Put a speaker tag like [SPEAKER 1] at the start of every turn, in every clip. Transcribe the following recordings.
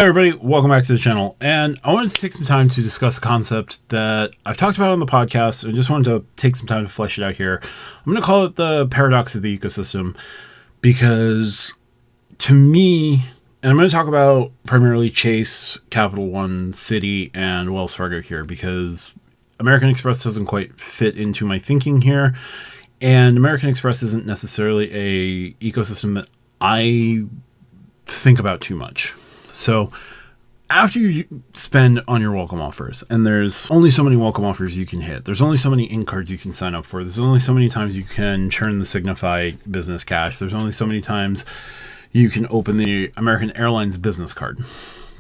[SPEAKER 1] Hey everybody, welcome back to the channel. And I wanted to take some time to discuss a concept that I've talked about on the podcast and just wanted to take some time to flesh it out here. I'm going to call it the paradox of the ecosystem because to me, and I'm going to talk about primarily Chase, Capital One, Citi, and Wells Fargo here because American Express doesn't quite fit into my thinking here. And American Express isn't necessarily a ecosystem that I think about too much. So after you spend on your welcome offers, and there's only so many welcome offers you can hit, there's only so many ink cards you can sign up for, there's only so many times you can churn the Signify business cash, there's only so many times you can open the American Airlines business card,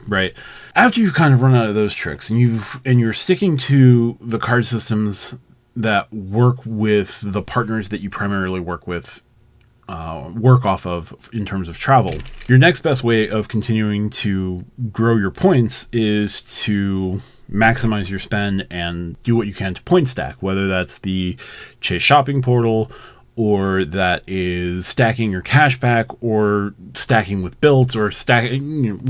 [SPEAKER 1] right? After you've kind of run out of those tricks and you're sticking to the card systems that work with the partners that you primarily work off of in terms of travel, your next best way of continuing to grow your points is to maximize your spend and do what you can to point stack, whether that's the Chase shopping portal or that is stacking your cash back or stacking with built or stacking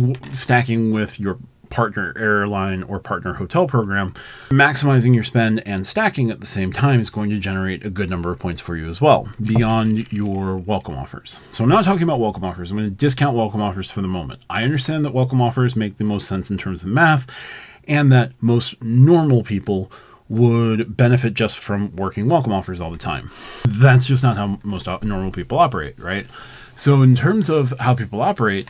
[SPEAKER 1] with your partner airline or partner hotel program. Maximizing your spend and stacking at the same time is going to generate a good number of points for you as well, beyond your welcome offers. So I'm not talking about welcome offers. I'm going to discount welcome offers for the moment. I understand that welcome offers make the most sense in terms of math and that most normal people would benefit just from working welcome offers all the time. That's just not how most normal people operate, right? So in terms of how people operate,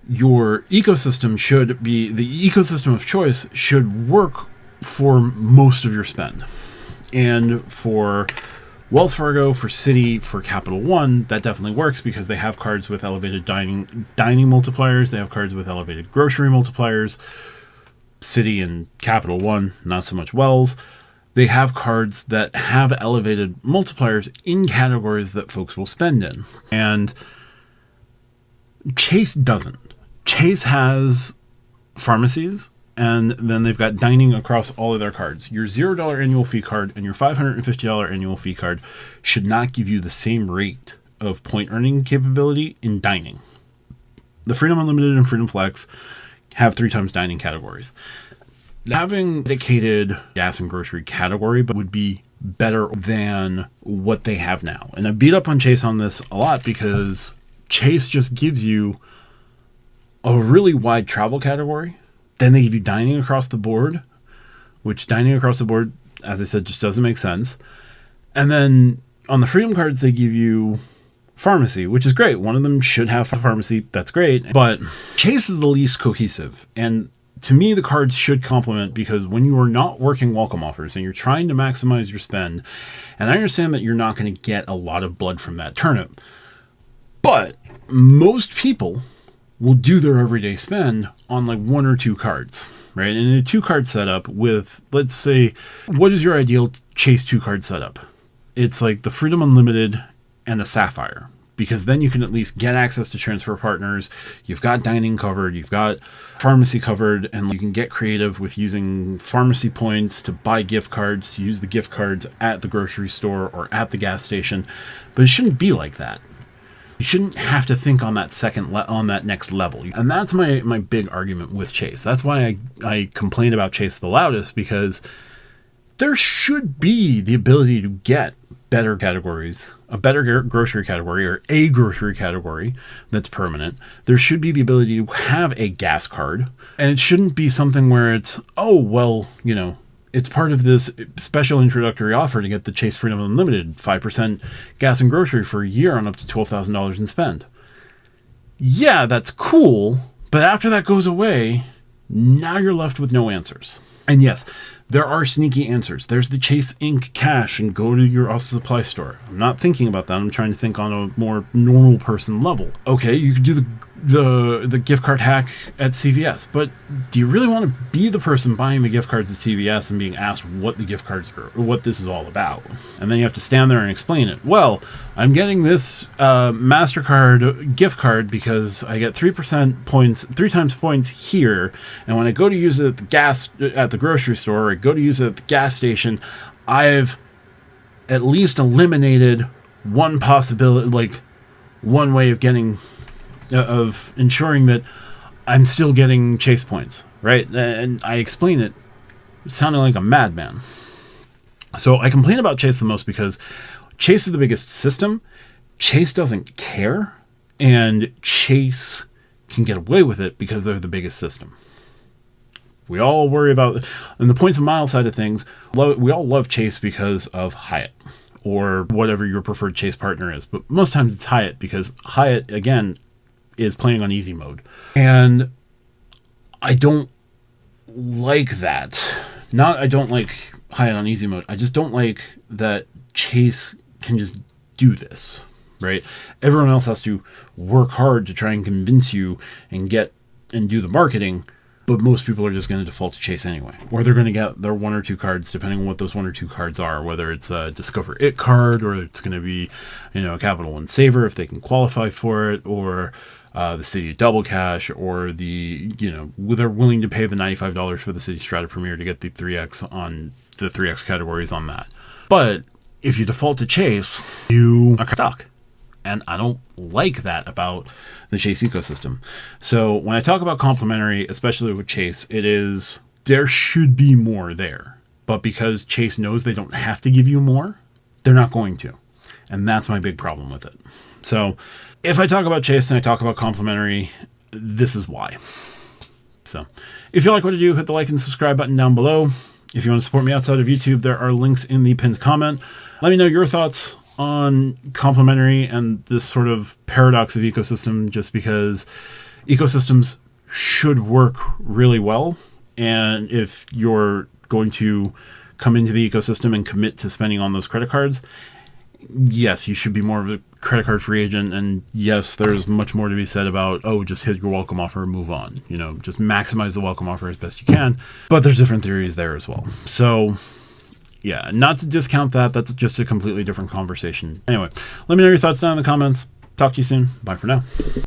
[SPEAKER 1] your ecosystem should be, the ecosystem of choice should work for most of your spend. And for Wells Fargo, for Citi, for Capital One, that definitely works because they have cards with elevated dining multipliers. They have cards with elevated grocery multipliers. Citi and Capital One, not so much Wells. They have cards that have elevated multipliers in categories that folks will spend in. And Chase doesn't. Chase has pharmacies, and then they've got dining across all of their cards. Your $0 annual fee card and your $550 annual fee card should not give you the same rate of point earning capability in dining. The Freedom Unlimited and Freedom Flex have 3 times dining categories. Having a dedicated gas and grocery category would be better than what they have now. And I beat up on Chase on this a lot because Chase just gives you a really wide travel category. Then they give you dining across the board, which dining across the board, as I said, just doesn't make sense. And then on the Freedom cards, they give you pharmacy, which is great. One of them should have a pharmacy. That's great. But Chase is the least cohesive. And to me, the cards should complement because when you are not working welcome offers and you're trying to maximize your spend, and I understand that you're not going to get a lot of blood from that turnip, but most people will do their everyday spend on like 1 or 2 cards, right? And in a 2-card setup with, let's say, what is your ideal Chase 2-card setup? It's like the Freedom Unlimited and a Sapphire, because then you can at least get access to transfer partners. You've got dining covered, you've got pharmacy covered, and you can get creative with using pharmacy points to buy gift cards, to use the gift cards at the grocery store or at the gas station. But it shouldn't be like that. You shouldn't have to think on that on that next level. And that's my big argument with Chase. That's why I complain about Chase the loudest, because there should be the ability to get better categories, a better grocery category or a grocery category that's permanent. There should be the ability to have a gas card, and it shouldn't be something where it's, oh, well, you know, it's part of this special introductory offer to get the Chase Freedom Unlimited 5% gas and grocery for a year on up to $12,000 in spend. Yeah, that's cool, but after that goes away, now you're left with no answers. And yes, there are sneaky answers. There's the Chase Inc. cash and go to your office supply store. I'm not thinking about that. I'm trying to think on a more normal person level. Okay, you could do the gift card hack at CVS, but do you really want to be the person buying the gift cards at CVS and being asked what the gift cards are, or what this is all about? And then you have to stand there and explain it. Well, I'm getting this MasterCard gift card because I get 3% points, 3 times points here, and when I go to use it at the grocery store, or I go to use it at the gas station, I've at least eliminated one possibility, like one way of ensuring that I'm still getting Chase points, right? And I explain it sounding like a madman. So I complain about Chase the most because Chase is the biggest system. Chase doesn't care, and Chase can get away with it because they're the biggest system. We all worry about, and the points and miles side of things, we all love Chase because of Hyatt or whatever your preferred Chase partner is. But most times it's Hyatt because Hyatt, again, is playing on easy mode. And I don't like that. I don't like Hyatt on easy mode. I just don't like that Chase can just do this, right? Everyone else has to work hard to try and convince you and do the marketing. But most people are just going to default to Chase anyway. Or they're going to get their one or two cards, depending on what those one or two cards are, whether it's a Discover It card, or it's going to be, a Capital One Saver if they can qualify for it, or the Citi Double Cash, or they're willing to pay the $95 for the Citi Strata Premier to get the 3X on the 3X categories on that. But if you default to Chase, you are stuck. And I don't like that about the Chase ecosystem. So when I talk about complementary, especially with Chase, there should be more there. But because Chase knows they don't have to give you more, they're not going to. And that's my big problem with it. So if I talk about Chase and I talk about complementary, this is why. So if you like what I do, hit the like and subscribe button down below. If you want to support me outside of YouTube, there are links in the pinned comment. Let me know your thoughts on complementary and this sort of paradox of ecosystem, just because ecosystems should work really well. And if you're going to come into the ecosystem and commit to spending on those credit cards, yes, you should be more of a credit card free agent. And yes, there's much more to be said about, just hit your welcome offer and move on. Just maximize the welcome offer as best you can. But there's different theories there as well. So yeah, not to discount that. That's just a completely different conversation. Anyway, let me know your thoughts down in the comments. Talk to you soon. Bye for now.